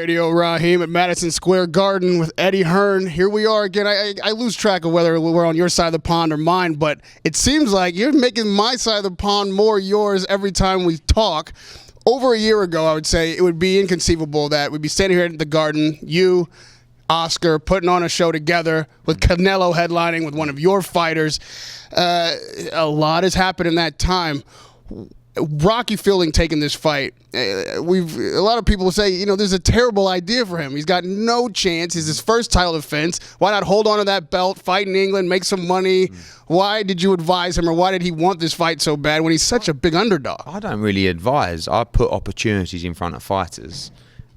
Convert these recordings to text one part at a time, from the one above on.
Radio, Raheem, at Madison Square Garden with Eddie Hearn. Here we are again. I lose track of whether we're on your side of the pond or mine, but it seems like you're making my side of the pond more yours every time we talk. Over a year ago, I would say it would be inconceivable that we'd be standing here at the Garden, you, Oscar, putting on a show together with Canelo headlining with one of your fighters. A lot has happened in that time. Rocky Fielding taking this fight, a lot of people say, this is a terrible idea for him. He's got no chance. It's his first title defense. Why not hold on to that belt, fight in England, make some money? Why did you advise him, or why did he want this fight so bad when he's such a big underdog? I don't really advise. I put opportunities in front of fighters,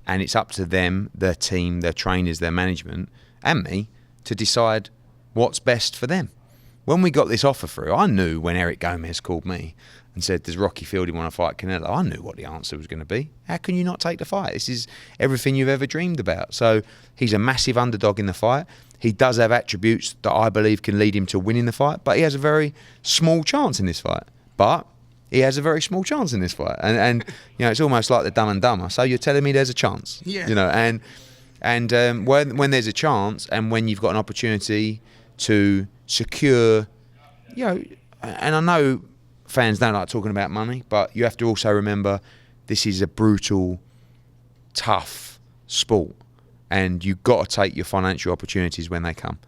and it's up to them, their team, their trainers, their management, and me to decide what's best for them. When we got this offer through, I knew when Eric Gomez called me and said, does Rocky Fielding want to fight Canelo? I knew what the answer was going to be. How can you not take the fight? This is everything you've ever dreamed about. So he's a massive underdog in the fight. He does have attributes that I believe can lead him to winning the fight, but he has a very small chance in this fight. But he has a very small chance in this fight. And it's almost like the Dumb and Dumber. So you're telling me there's a chance. Yeah. And when there's a chance, and when you've got an opportunity to secure, and I know fans don't like talking about money, but you have to also remember this is a brutal, tough sport, and you've got to take your financial opportunities when they come.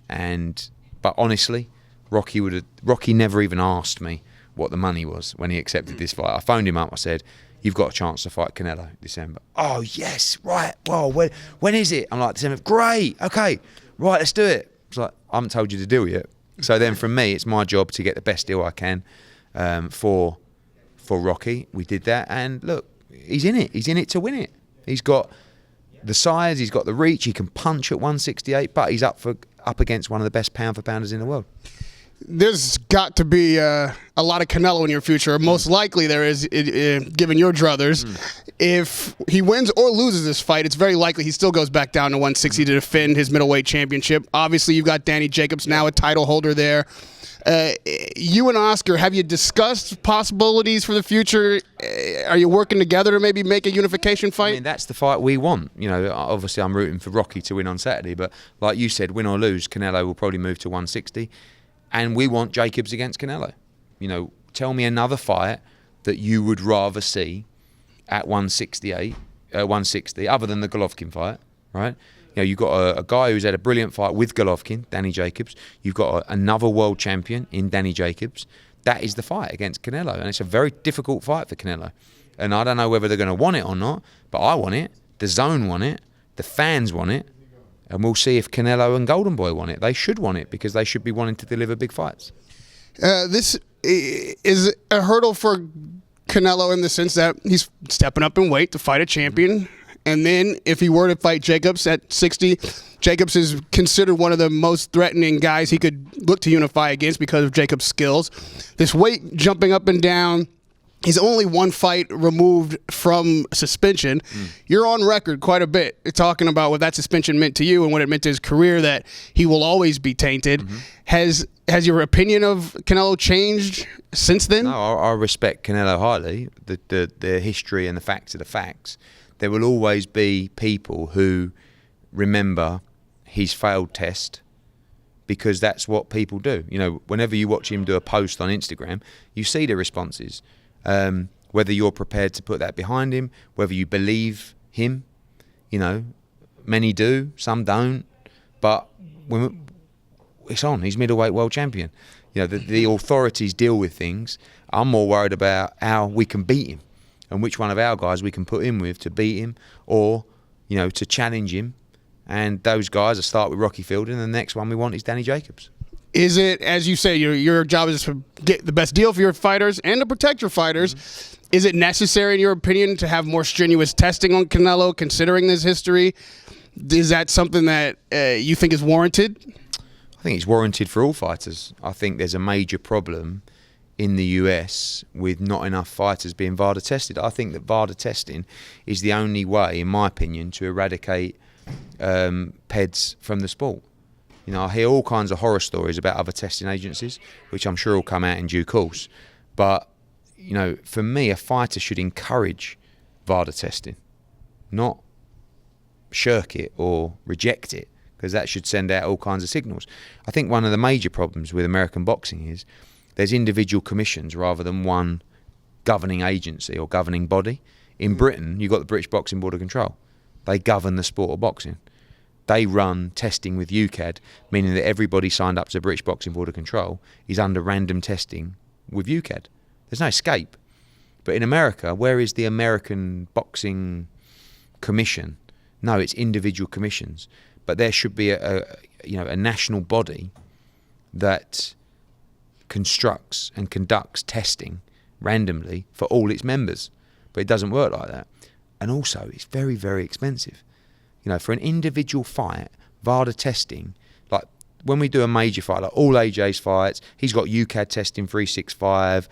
But honestly, Rocky never even asked me what the money was when he accepted this fight. I phoned him up. I said, "You've got a chance to fight Canelo December." "Oh yes, right. Well, when is it?" I'm like, "December." "Great. Okay, right. Let's do it." It's like, "I haven't told you the deal yet." So then, from me, it's my job to get the best deal I can for Rocky. We did that, and look, he's in it. He's in it to win it. He's got the size, he's got the reach. He can punch at 168, but he's up against one of the best pound-for-pounders in the world. There's got to be a lot of Canelo in your future. Most likely there is, given your druthers. If he wins or loses this fight, it's very likely he still goes back down to 160 to defend his middleweight championship. Obviously, you've got Danny Jacobs, now a title holder there. You and Oscar, have you discussed possibilities for the future? Are you working together to maybe make a unification fight? I mean, that's the fight we want. Obviously I'm rooting for Rocky to win on Saturday, but like you said, win or lose, Canelo will probably move to 160. And we want Jacobs against Canelo. Tell me another fight that you would rather see at 160, other than the Golovkin fight, right? You've got a guy who's had a brilliant fight with Golovkin, Danny Jacobs. You've got another world champion in Danny Jacobs. That is the fight against Canelo, and it's a very difficult fight for Canelo. And I don't know whether they're going to want it or not, but I want it. The Zone want it. The fans want it. And we'll see if Canelo and Golden Boy want it. They should want it because they should be wanting to deliver big fights. This is a hurdle for Canelo in the sense that he's stepping up in weight to fight a champion. And then if he were to fight Jacobs at 60, Jacobs is considered one of the most threatening guys he could look to unify against because of Jacobs' skills. This weight jumping up and down, he's only one fight removed from suspension. You're on record quite a bit talking about what that suspension meant to you and what it meant to his career, that he will always be tainted. Has your opinion of Canelo changed since then? No, I respect Canelo highly. The history and the facts are the facts. There will always be people who remember his failed test because that's what people do. Whenever you watch him do a post on Instagram, you see the responses. Whether you're prepared to put that behind him, whether you believe him, many do, some don't. But when it's on, he's middleweight world champion. The authorities deal with things. I'm more worried about how we can beat him and which one of our guys we can put in with to beat him or, to challenge him. And those guys, I start with Rocky Fielding, and the next one we want is Danny Jacobs. Is it, as you say, your job is to get the best deal for your fighters and to protect your fighters? Is it necessary, in your opinion, to have more strenuous testing on Canelo, considering this history? Is that something that you think is warranted? I think it's warranted for all fighters. I think there's a major problem in the US with not enough fighters being VADA tested. I think that VADA testing is the only way, in my opinion, to eradicate PEDs from the sport. I hear all kinds of horror stories about other testing agencies, which I'm sure will come out in due course. But, for me, a fighter should encourage VADA testing, not shirk it or reject it, because that should send out all kinds of signals. I think one of the major problems with American boxing is there's individual commissions rather than one governing agency or governing body. In Britain, you've got the British Boxing Board of Control. They govern the sport of boxing. They run testing with UCAD, meaning that everybody signed up to the British Boxing Board of Control is under random testing with UCAD. There's no escape. But in America, where is the American Boxing Commission? No, it's individual commissions. But there should be a national body that constructs and conducts testing randomly for all its members. But it doesn't work like that. And also, it's very, very expensive. For an individual fight, VADA testing, like when we do a major fight, like all AJ's fights, he's got UCAD testing 365,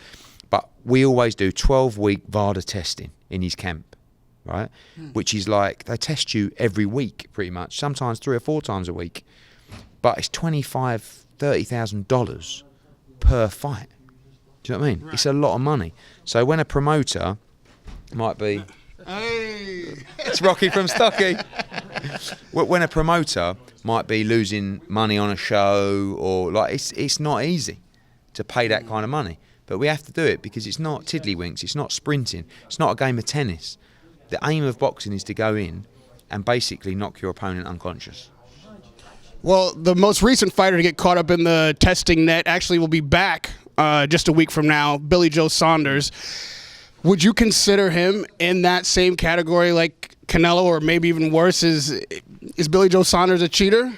but we always do 12-week VADA testing in his camp, right? Which is like, they test you every week pretty much, sometimes 3 or 4 times a week, but it's $25,000-$30,000 per fight. Do you know what I mean? Right. It's a lot of money. So when a promoter might be... Hey. It's Rocky from Stocky. When a promoter might be losing money on a show, or like, it's not easy to pay that kind of money, but we have to do it because it's not tiddlywinks, it's not sprinting, it's not a game of tennis. The aim of boxing is to go in and basically knock your opponent unconscious. Well, the most recent fighter to get caught up in the testing net actually will be back just a week from now, Joe Saunders. Would you consider him in that same category like Canelo, or maybe even worse? Is Joe Saunders a cheater?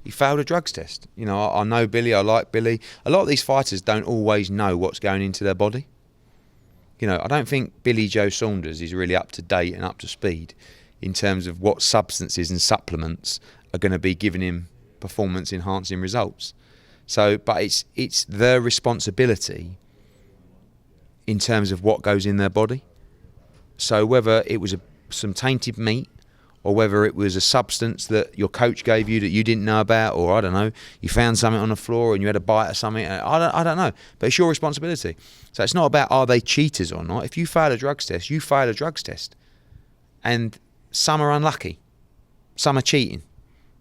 He failed a drugs test. I know Billy, I like Billy. A lot of these fighters don't always know what's going into their body. I don't think Joe Saunders is really up to date and up to speed in terms of what substances and supplements are going to be giving him performance-enhancing results. So, but it's their responsibility in terms of what goes in their body. So whether it was some tainted meat, or whether it was a substance that your coach gave you that you didn't know about, or I don't know, you found something on the floor and you had a bite of something, I don't know. But it's your responsibility. So it's not about are they cheaters or not. If you fail a drugs test, you fail a drugs test. And some are unlucky. Some are cheating.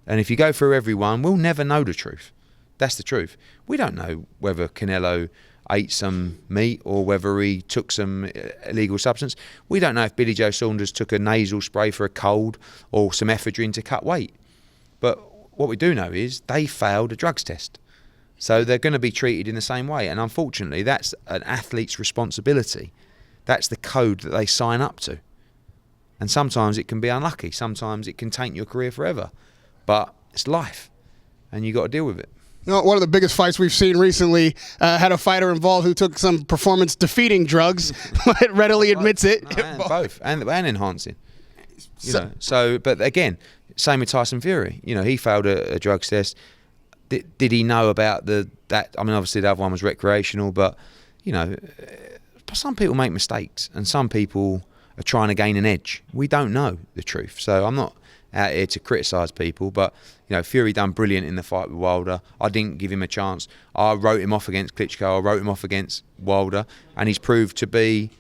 And if you go through every one, we'll never know the truth. That's the truth. We don't know whether Canelo ate some meat or whether he took some illegal substance. We don't know if Joe Saunders took a nasal spray for a cold or some ephedrine to cut weight. But what we do know is they failed a drugs test. So they're going to be treated in the same way. And unfortunately, that's an athlete's responsibility. That's the code that they sign up to. And sometimes it can be unlucky. Sometimes it can taint your career forever. But it's life, and you got to deal with it. One of the biggest fights we've seen recently had a fighter involved who took some performance-defeating drugs, but readily admits it. And both, and enhancing. But again, same with Tyson Fury. He failed a drugs test. Did he know about that? I mean, obviously the other one was recreational, but some people make mistakes, and some people are trying to gain an edge. We don't know the truth, so I'm not out here to criticise people, but Fury done brilliant in the fight with Wilder. I didn't give him a chance. I wrote him off against Klitschko. I wrote him off against Wilder, and he's proved to be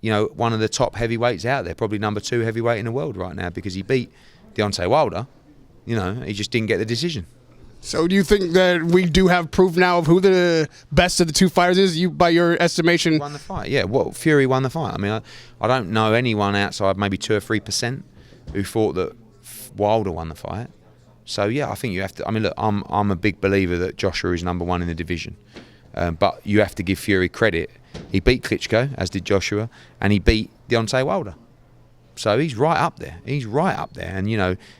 one of the top heavyweights out there, probably number 2 heavyweight in the world right now, because he beat Deontay Wilder. He just didn't get the decision. So do you think that we do have proof now of who the best of the 2 fighters is? You, by your estimation, won the fight. Yeah, Fury won the fight. I mean, I don't know anyone outside maybe 2 or 3% who thought that Wilder won the fight. So yeah, I think you have to. I mean, look, I'm a big believer that Joshua is number 1 in the division, but you have to give Fury credit. He beat Klitschko, as did Joshua, and he beat Deontay Wilder. So he's right up there. He's right up there, and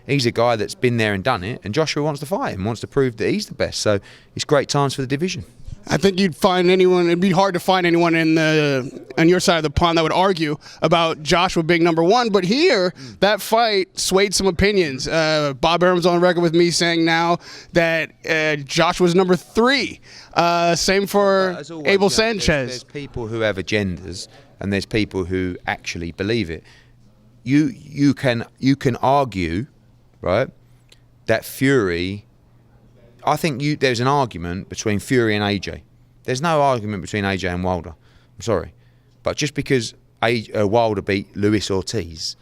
he's a guy that's been there and done it. And Joshua wants to fight him, wants to prove that he's the best. So it's great times for the division. I think you'd find anyone. It'd be hard to find anyone on your side of the pond that would argue about Joshua being number 1. But here, that fight swayed some opinions. Bob Arum's on record with me saying now that Joshua's number 3. Same for always, Abel Sanchez. There's people who have agendas, and there's people who actually believe it. You can argue, right, that Fury. I think there's an argument between Fury and AJ. There's no argument between AJ and Wilder. I'm sorry. But just because Wilder beat Luis Ortiz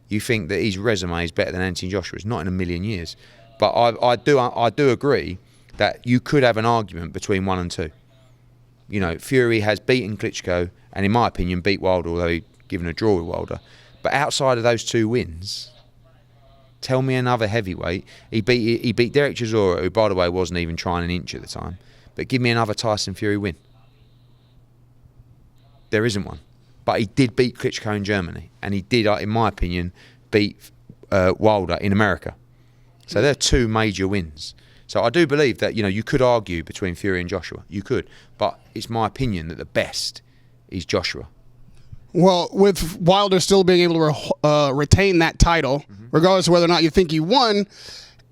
you think that his resume is better than Anthony Joshua's. Not in a million years. But I do agree that you could have an argument between 1 and 2. You know, Fury has beaten Klitschko and, in my opinion, beat Wilder, although he'd given a draw with Wilder. But outside of those 2 wins, tell me another heavyweight. He beat Derek Chisora, who, by the way, wasn't even trying an inch at the time. But give me another Tyson Fury win. There isn't one. But he did beat Klitschko in Germany. And he did, in my opinion, beat Wilder in America. So there are 2 major wins. So I do believe that, you know, you could argue between Fury and Joshua. You could. But it's my opinion that the best is Joshua. Well, with Wilder still being able to retain that title, regardless of whether or not you think he won,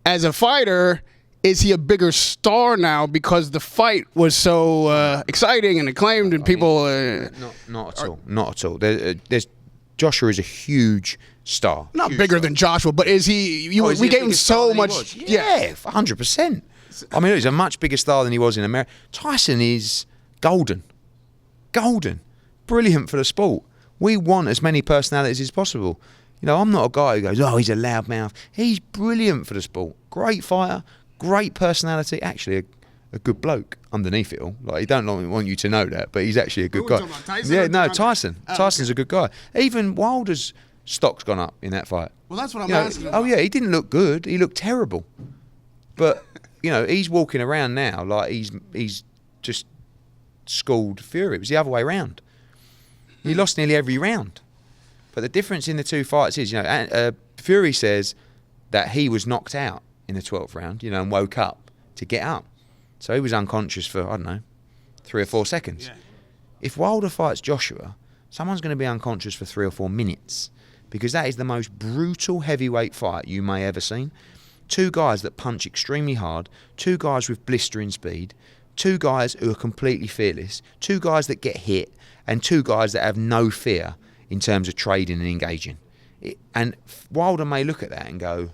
as a fighter, is he a bigger star now because the fight was so exciting and acclaimed and people... Not at all. Not at all. Joshua is a huge star. Not bigger than Joshua, but is he... we gave him so much... Yeah, 100%. I mean, he's a much bigger star than he was in America. Tyson is golden. Golden. Brilliant for the sport. We want as many personalities as possible. You know, I'm not a guy who goes, oh, he's a loudmouth. He's brilliant for the sport. Great fighter, great personality. Actually, a good bloke underneath it all. Like, he don't want you to know that, but he's actually a good guy. Tyson. Tyson's a good guy. Even Wilder's stock's gone up in that fight. Well, that's what I'm asking about. Oh, yeah, he didn't look good. He looked terrible. But, you know, he's walking around now like he's just schooled Fury. It was the other way around. He lost nearly every round. But the difference in the 2 fights is, you know, Fury says that he was knocked out in the 12th round, you know, and woke up to get up. So he was unconscious for, I don't know, 3 or 4 seconds. Yeah. If Wilder fights Joshua, someone's going to be unconscious for 3 or 4 minutes, because that is the most brutal heavyweight fight you may ever seen. 2 guys that punch extremely hard, 2 guys with blistering speed, 2 guys who are completely fearless, 2 guys that get hit, and 2 guys that have no fear in terms of trading and engaging. And Wilder may look at that and go,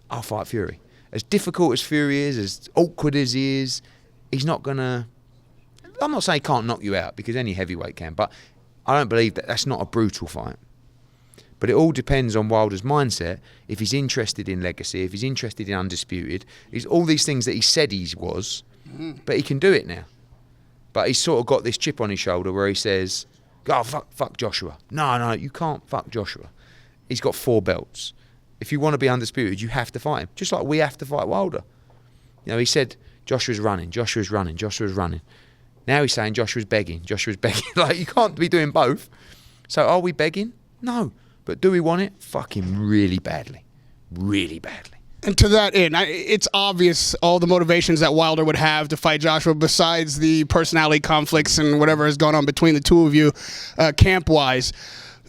I'll fight Fury. As difficult as Fury is, as awkward as he is, he's not going to... I'm not saying he can't knock you out, because any heavyweight can, but I don't believe that that's not a brutal fight. But it all depends on Wilder's mindset, if he's interested in legacy, if he's interested in undisputed. He's all these things that he said he was, but he can do it now. But he's sort of got this chip on his shoulder where he says, oh, fuck Joshua. No, you can't fuck Joshua. He's got 4 belts. If you want to be undisputed, you have to fight him. Just like we have to fight Wilder. You know, he said, Joshua's running. Now he's saying Joshua's begging. Like, you can't be doing both. So are we begging? No. But do we want it? Fuck him really badly. Really badly. And to that end, it's obvious all the motivations that Wilder would have to fight Joshua, besides the personality conflicts and whatever has gone on between the 2 of you, camp-wise.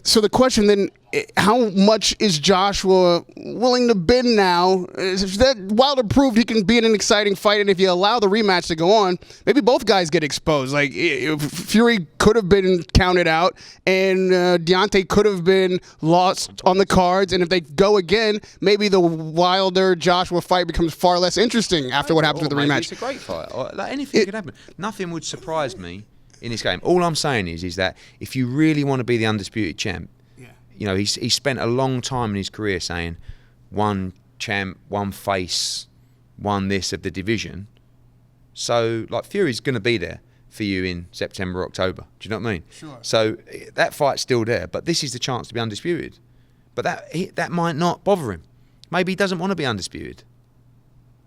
So the question then, how much is Joshua willing to bend now? If that Wilder proved he can be in an exciting fight, and if you allow the rematch to go on, maybe both guys get exposed. Like, Fury could have been counted out, and Deontay could have been lost on the cards, and if they go again, maybe the Wilder-Joshua fight becomes far less interesting after what happens with the rematch. It's a great fight. Like, anything could happen. Nothing would surprise me in this game. All I'm saying is that if you really want to be the undisputed champ, you know, he spent a long time in his career saying, 1 champ, 1 face, 1 this of the division. So, like, Fury's going to be there for you in September, October. Do you know what I mean? Sure. So that fight's still there, but this is the chance to be undisputed. But that might not bother him. Maybe he doesn't want to be undisputed.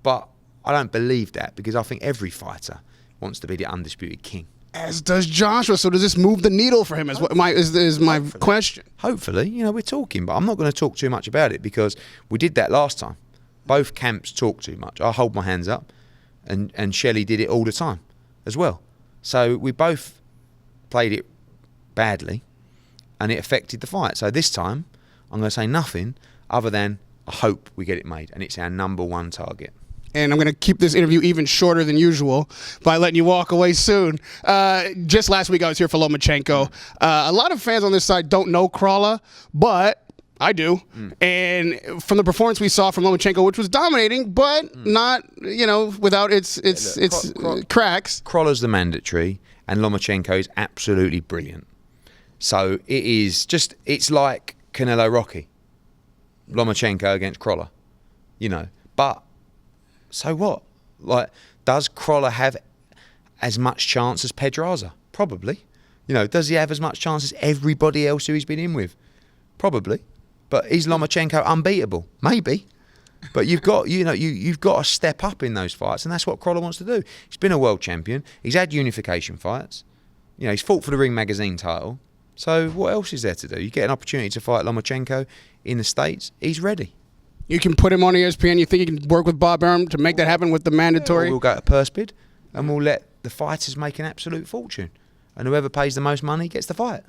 But I don't believe that, because I think every fighter wants to be the undisputed king. As does Joshua. So does this move the needle for him? Is my question. Hopefully, you know, we're talking, but I'm not going to talk too much about it, because we did that last time. Both camps talk too much. I hold my hands up, and Shelley did it all the time as well. So we both played it badly, and it affected the fight. So this time, I'm going to say nothing other than I hope we get it made, and it's our #1 target. And I'm going to keep this interview even shorter than usual by letting you walk away soon. Just last week I was here for Lomachenko. A lot of fans on this side don't know Crawler, but I do. And from the performance we saw from Lomachenko, which was dominating, but not, you know, without its cracks. Crawler's the mandatory, and Lomachenko is absolutely brilliant. So it is just, it's like Canelo Rocky, Lomachenko against Crolla, you know. But so what? Like, does Crolla have as much chance as Pedraza? Probably. You know, does he have as much chance as everybody else who he's been in with? Probably. But is Lomachenko unbeatable? Maybe. But you've got, you know, you've got to step up in those fights, and that's what Crolla wants to do. He's been a world champion. He's had unification fights. You know, he's fought for the Ring Magazine title. So what else is there to do? You get an opportunity to fight Lomachenko in the States, he's ready. You can put him on ESPN. You think you can work with Bob Arum to make that happen with the mandatory? We'll go to purse bid, and we'll let the fighters make an absolute fortune. And whoever pays the most money gets the fight.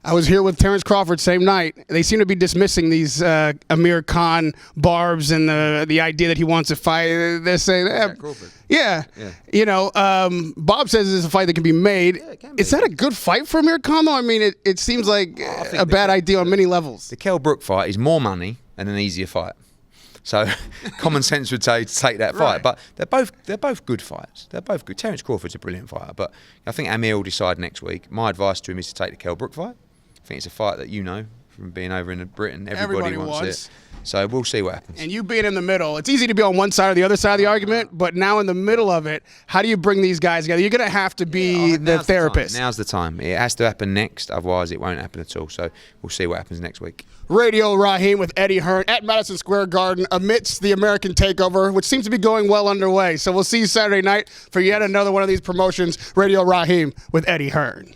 I was here with Terrence Crawford same night. They seem to be dismissing these Amir Khan barbs and the idea that he wants to fight. They're saying, yeah. You know, Bob says it's a fight that can be made. Yeah, it can be. Is that a good fight for Amir Khan, though? I mean, it seems like a bad idea on many levels. The Kell Brook fight is more money and an easier fight. So common sense would say to take that fight. But they're both good fights. They're both good. Terrence Crawford's a brilliant fighter, but I think Amir will decide next week. My advice to him is to take the Kell Brook fight. I think it's a fight that, you know, from being over in Britain, everybody wants it. So we'll see what happens. And you being in the middle, it's easy to be on one side or the other side of the argument, but now in the middle of it, how do you bring these guys together? You're going to have to be the therapist. Now's the time. It has to happen next, otherwise it won't happen at all. So we'll see what happens next week. Radio Raheem with Eddie Hearn at Madison Square Garden amidst the American takeover, which seems to be going well underway. So we'll see you Saturday night for yet another one of these promotions. Radio Raheem with Eddie Hearn.